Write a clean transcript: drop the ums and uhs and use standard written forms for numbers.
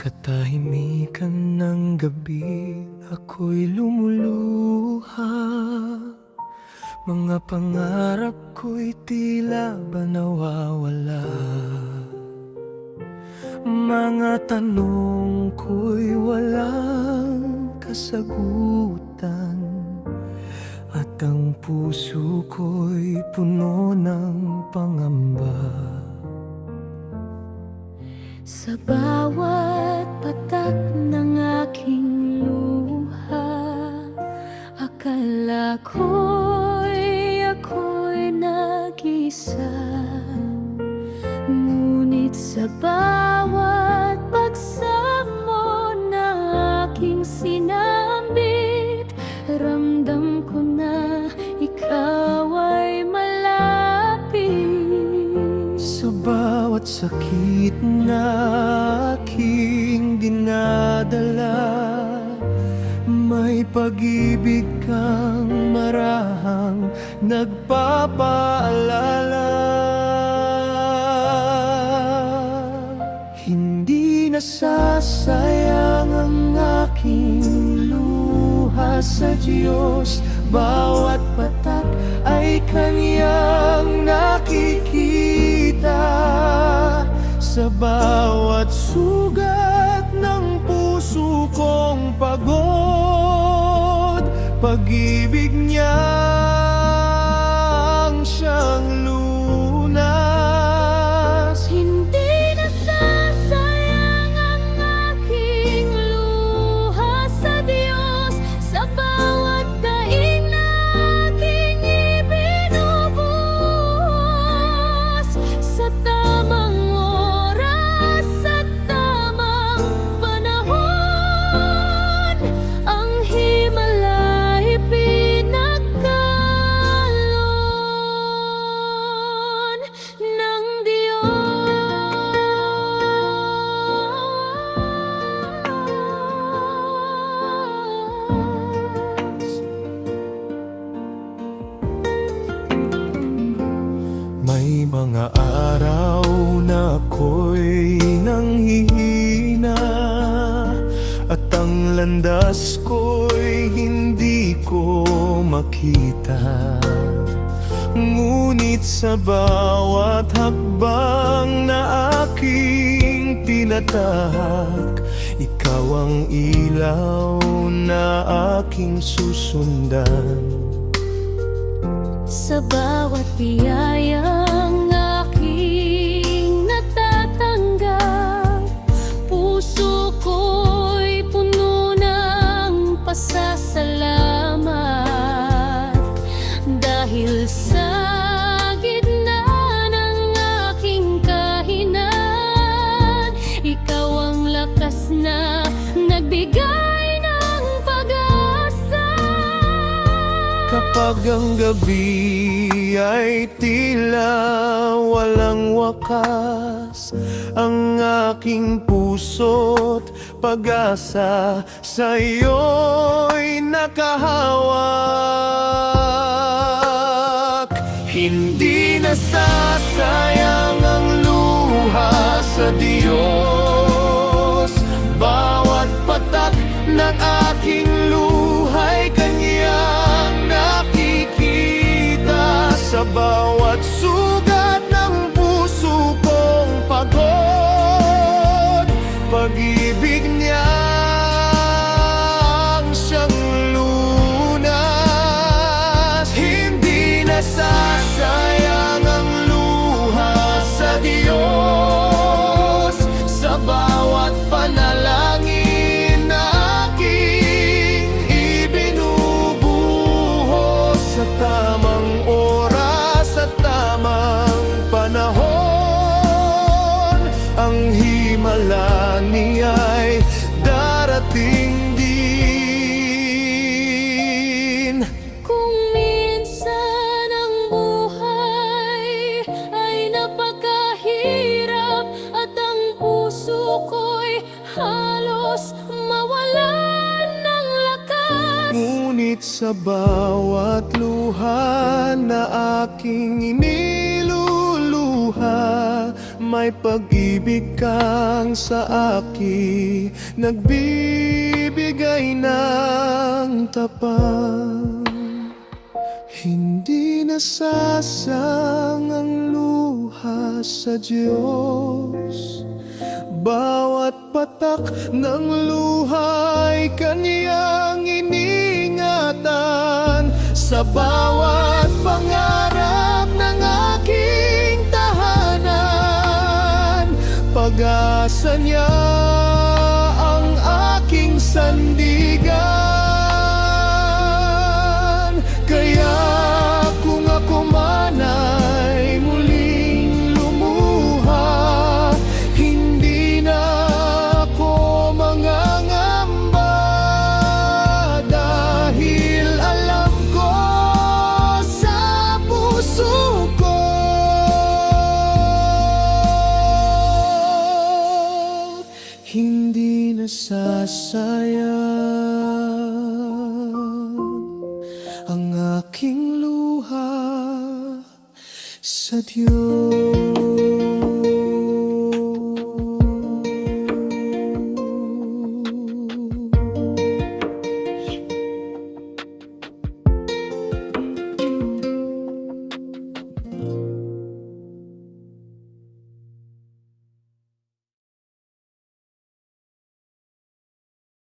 katahimikan ng gabi, ako'y lumuluha. Mga pangarap ko'y tila ba nawawala. Mga tanong ko'y walang kasagutan, at ang puso ko'y puno ng pangamba. Sa bawat patak ng aking luha, akala ako'y nag-isa. Ngunit sa bawat bagsak mo na aking sinambit, ramdam ko na ikaw ay malapit. Sa bawat sakit na aking dinadala, may pag-ibig kang marahang nagpapaalala. Hindi nasasayang ang aking luha sa Diyos. Bawat patak ay Kanyang nakikita. Sa bawat sugat ng puso kong pagod, pag-ibig niya ang siyang lunas. Hindi nasasayang ang aking luha sa Diyos. Sa bawat daing na aking ibinubuhos, sa tamang oras, sa tamang panahon, ang himala'y pinagkaloob ng Diyos. May mga araw na ako'y nanghihina, at ang landas ko'y hindi ko makita. Ngunit sa bawat hakbang na aking tinatahak, ikaw ang ilaw na aking susundan. Sa bawat biyayang aking natatanggap, puso ko'y puno ng pasasalamat. Dahil sa gitna ng aking kahinaan, ikaw ang lakas na nagbigay ng pag-asa. Kapag ang gabi ay tila walang wakas, ang aking puso't pag-asa sa'yo'y nakahawak. Hindi nasasayang ang luha sa Diyos. Bawat patak ng aking luha'y Kanyang nakikita. Sa bawat sugat ng puso kong pagod, pag-ibig niya ang siyang lunas. Hindi nasasayang ang luha sa Diyos. Sa bawat panalangin na aking ibinubuhos, sa tamang oras, sa tamang panahon, ang himala niya'y darating din. Kung minsan ang buhay ay napakahirap, at ang puso ko'y halos mawalan ng lakas, Ngunit sa bawat luha na aking iniluluha, may pag-ibig kang sa akin, nagbibigay ng tapat. Hindi nasasang ang luha sa Diyos, bawat patak ng luha'y Kanyang iningatan. Sa bawat pangarap ng aking tahanan, pag-asa niya ang aking sandigan. Kaya kung ako man ay muling lumuha, hindi na ako mangangamba, dahil alam ko sa puso ko, hindi nasasayang ang aking luha sa Diyos.